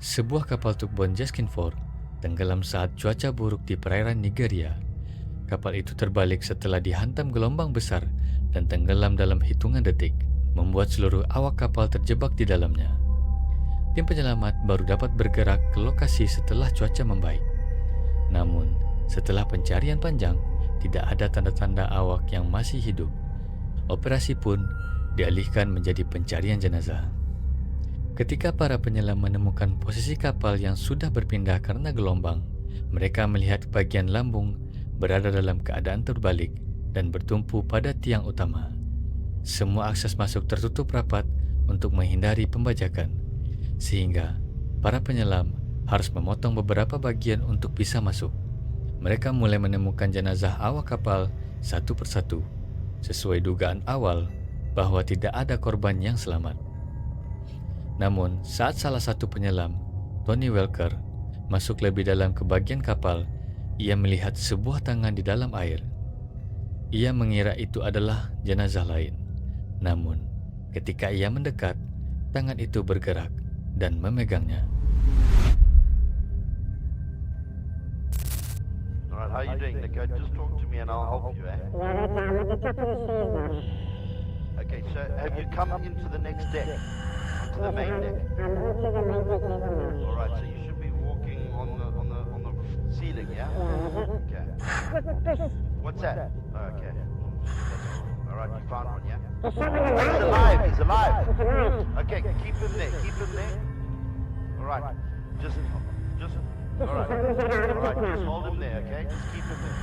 Sebuah kapal tugboat Jaskinford tenggelam saat cuaca buruk di perairan Nigeria. Kapal itu terbalik setelah dihantam gelombang besar dan tenggelam dalam hitungan detik, membuat seluruh awak kapal terjebak di dalamnya. Tim penyelamat baru dapat bergerak ke lokasi setelah cuaca membaik. Namun, setelah pencarian panjang, tidak ada tanda-tanda awak yang masih hidup. Operasi pun dialihkan menjadi pencarian jenazah. Ketika para penyelam menemukan posisi kapal yang sudah berpindah karena gelombang, mereka melihat bagian lambung berada dalam keadaan terbalik dan bertumpu pada tiang utama. Semua akses masuk tertutup rapat untuk menghindari pembajakan, sehingga para penyelam harus memotong beberapa bagian untuk bisa masuk. Mereka mulai menemukan jenazah awak kapal satu persatu, sesuai dugaan awal bahwa tidak ada korban yang selamat. Namun, saat salah satu penyelam, Tony Welker, masuk lebih dalam ke bagian kapal, ia melihat sebuah tangan di dalam air. Ia mengira itu adalah jenazah lain. Namun, ketika ia mendekat, tangan itu bergerak dan memegangnya. Alright, how are you doing, Nico? Just talk to me and I'll help you, eh? Okay, so have you come into the next deck? Onto the main deck? Alright, so you should be walking on the ceiling, yeah? Okay. What's that? Okay. Alright, you found one, yeah? He's alive, he's alive! Okay, keep him there, keep him there. Alright, just, alright, just hold him there, okay? Just keep him there.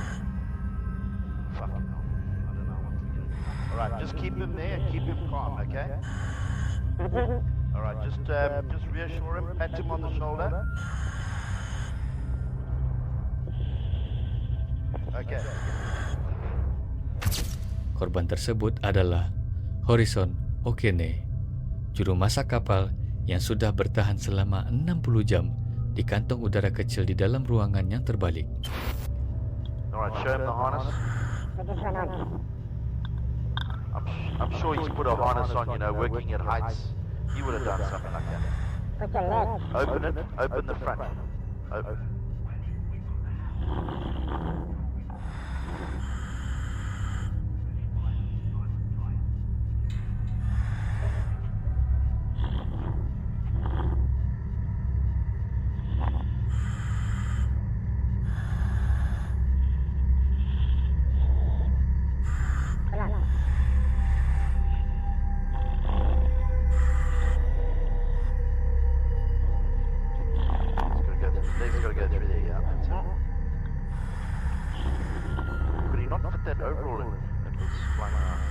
Fucking hell, I don't know what to do. Alright, just keep him there and keep him calm, okay? Alright, just reassure him, pat him on the shoulder. Okay. Korban tersebut adalah Horizon Okene, juru masak kapal yang sudah bertahan selama 60 jam di kantong udara kecil di dalam ruangan yang terbalik. Alright, show him the harness. I'm sure he's put a harness on, working at heights. He would have done something like that. Open it, open the front. Open. He's got to go through there, yeah. That's it. Could he not put that overall in? It was flying around.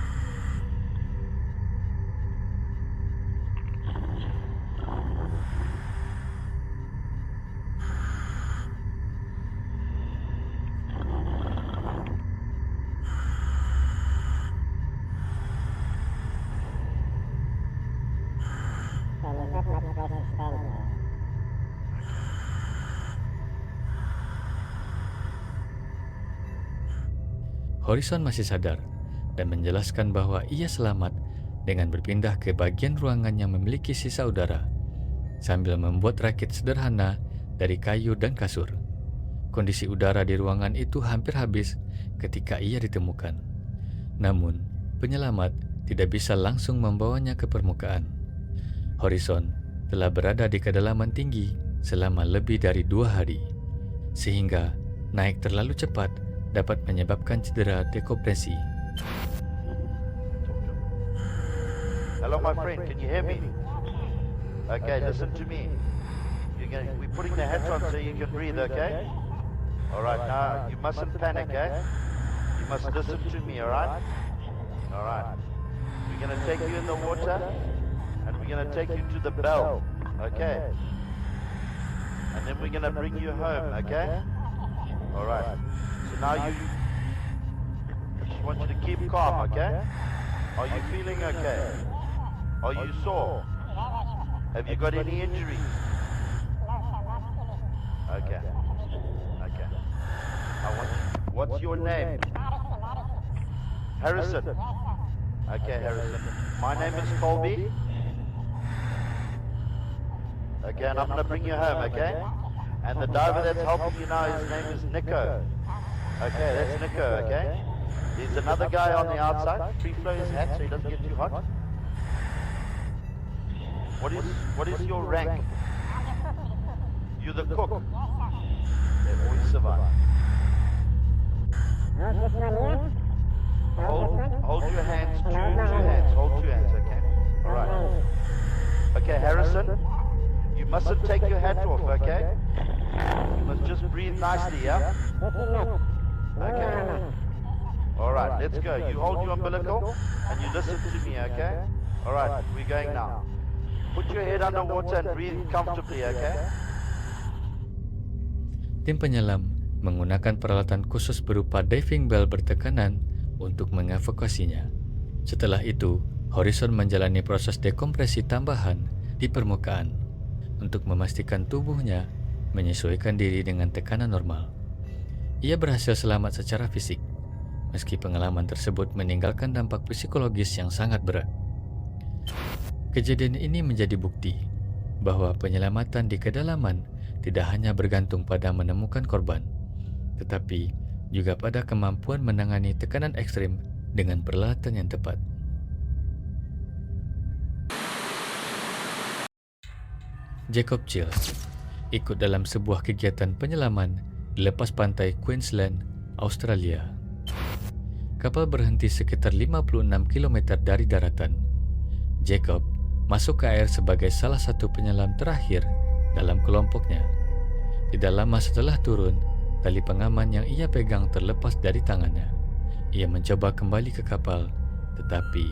Horizon masih sadar dan menjelaskan bahwa ia selamat dengan berpindah ke bagian ruangan yang memiliki sisa udara sambil membuat rakit sederhana dari kayu dan kasur. Kondisi udara di ruangan itu hampir habis ketika ia ditemukan. Namun, penyelamat tidak bisa langsung membawanya ke permukaan. Horizon telah berada di kedalaman tinggi selama lebih dari 2 hari, sehingga naik terlalu cepat dapat menyebabkan cedera dekompresi. Hello, my friend. Can you hear me? Okay, listen to me. We're putting the hats on so you can breathe, okay? All right, now you mustn't panic, eh? You must listen to me, all right? All right. We're going to take you in the water, and we're going to take you to the bell, okay? And then we're going to bring you home, okay? All right. So now I just want you to keep calm, okay? Are you feeling okay? Are you sore? Have you got any injuries? Okay. Okay. What's your name? Harrison. Okay, Harrison. My name is Colby. Okay, and I'm going to bring you home, okay? And the diver that's helping you now, his name is Nico. Okay, that's Nico, okay? There's another guy on the outside. Free flow his hat so he doesn't get too hot. What is your rank? You're the cook. Okay, always survive. Hold your hands, two hands, hold 2 hands, okay? All right. Okay, Harrison, you mustn't take your hat off, okay? You must just breathe nicely, yeah? Okay. All right, let's go. You hold your umbilical and you listen to me, okay? All right, we're going now. Put your head underwater and breathe comfortably, okay? Tim penyelam menggunakan peralatan khusus berupa diving bell bertekanan untuk mengevakuasinya. Setelah itu, Horizon menjalani proses dekompresi tambahan di permukaan untuk memastikan tubuhnya menyesuaikan diri dengan tekanan normal. Ia berhasil selamat secara fisik, meski pengalaman tersebut meninggalkan dampak psikologis yang sangat berat. Kejadian ini menjadi bukti bahwa penyelamatan di kedalaman tidak hanya bergantung pada menemukan korban, tetapi juga pada kemampuan menangani tekanan ekstrim dengan peralatan yang tepat. Jacob Childs ikut dalam sebuah kegiatan penyelaman di lepas pantai Queensland, Australia. Kapal berhenti sekitar 56 km dari daratan. Jacob masuk ke air sebagai salah satu penyelam terakhir dalam kelompoknya. Tidak lama setelah turun, tali pengaman yang ia pegang terlepas dari tangannya. Ia mencoba kembali ke kapal, tetapi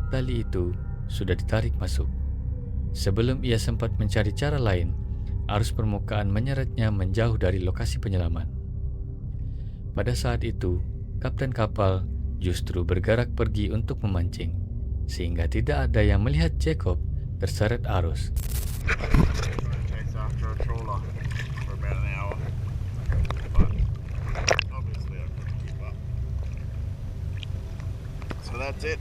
tali itu sudah ditarik masuk. Sebelum ia sempat mencari cara lain, arus permukaan menyeretnya menjauh dari lokasi penyelaman. Pada saat itu, kapten kapal justru bergerak pergi untuk memancing, sehingga tidak ada yang melihat Jacob terseret arus. So that's it.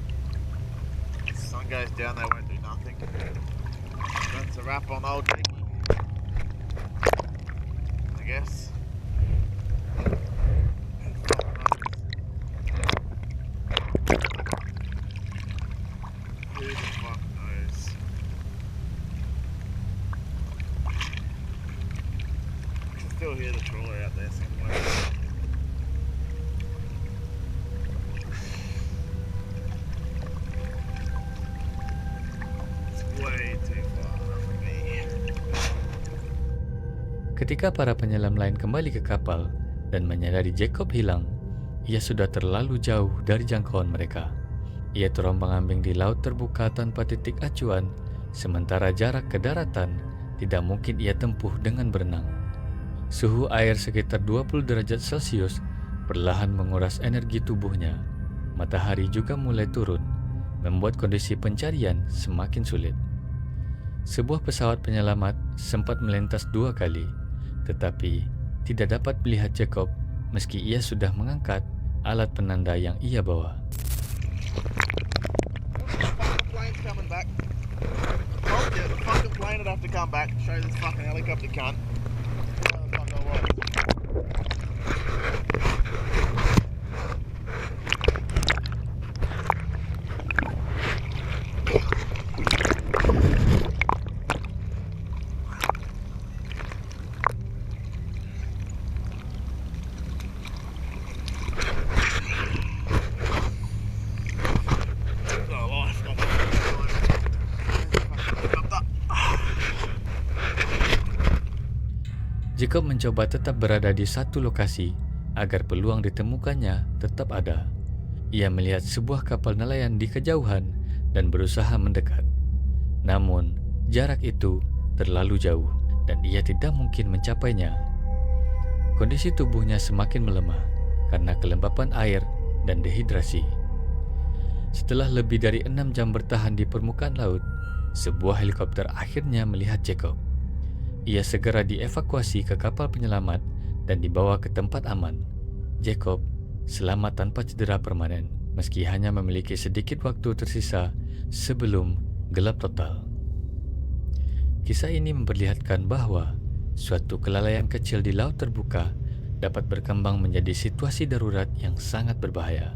The sun goes down, they won't do nothing. That's a wrap on old Jakey, I guess. Who the fuck knows? I can still hear the trawler out there somewhere. Ketika para penyelam lain kembali ke kapal dan menyadari Jacob hilang, ia sudah terlalu jauh dari jangkauan mereka. Ia terombang-ambing di laut terbuka tanpa titik acuan, sementara jarak ke daratan tidak mungkin ia tempuh dengan berenang. Suhu air sekitar 20 derajat Celcius perlahan menguras energi tubuhnya. Matahari juga mulai turun, membuat kondisi pencarian semakin sulit. Sebuah pesawat penyelamat sempat melintas 2 kali, tetapi tidak dapat melihat Jacob meski ia sudah mengangkat alat penanda yang ia bawa. Plane's coming back. Told you, the fucking plane would have to come back to show this fucking helicopter cunt. Where the fuck I was. Jacob mencoba tetap berada di satu lokasi agar peluang ditemukannya tetap ada. Ia melihat sebuah kapal nelayan di kejauhan dan berusaha mendekat. Namun, jarak itu terlalu jauh dan ia tidak mungkin mencapainya. Kondisi tubuhnya semakin melemah karena kelembapan air dan dehidrasi. Setelah lebih dari 6 jam bertahan di permukaan laut, sebuah helikopter akhirnya melihat Jacob. Ia segera dievakuasi ke kapal penyelamat dan dibawa ke tempat aman. Jacob selamat tanpa cedera permanen, meski hanya memiliki sedikit waktu tersisa sebelum gelap total. Kisah ini memperlihatkan bahwa suatu kelalaian kecil di laut terbuka dapat berkembang menjadi situasi darurat yang sangat berbahaya.